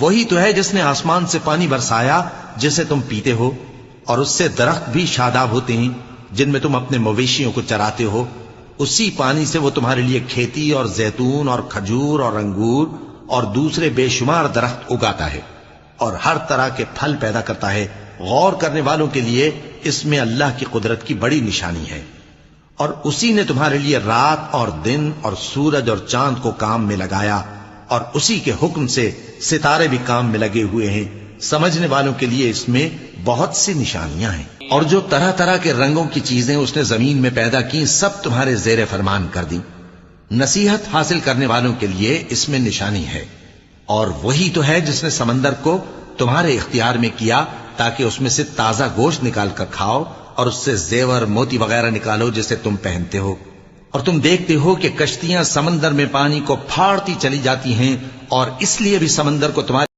وہی تو ہے جس نے آسمان سے پانی برسایا جسے تم پیتے ہو، اور اس سے درخت بھی شاداب ہوتے ہیں جن میں تم اپنے مویشیوں کو چراتے ہو۔ اسی پانی سے وہ تمہارے لیے کھیتی اور زیتون اور کھجور اور انگور اور دوسرے بے شمار درخت اگاتا ہے اور ہر طرح کے پھل پیدا کرتا ہے۔ غور کرنے والوں کے لیے اس میں اللہ کی قدرت کی بڑی نشانی ہے۔ اور اسی نے تمہارے لیے رات اور دن اور سورج اور چاند کو کام میں لگایا، اور اسی کے حکم سے ستارے بھی کام میں لگے ہوئے ہیں۔ سمجھنے والوں کے لیے اس میں بہت سی نشانیاں ہیں۔ اور جو طرح طرح کے رنگوں کی چیزیں اس نے زمین میں پیدا کی، سب تمہارے زیر فرمان کر دی۔ نصیحت حاصل کرنے والوں کے لیے اس میں نشانی ہے۔ اور وہی تو ہے جس نے سمندر کو تمہارے اختیار میں کیا تاکہ اس میں سے تازہ گوشت نکال کر کھاؤ اور اس سے زیور موتی وغیرہ نکالو جسے تم پہنتے ہو۔ اور تم دیکھتے ہو کہ کشتیاں سمندر میں پانی کو پھاڑتی چلی جاتی ہیں، اور اس لیے بھی سمندر کو تمہارے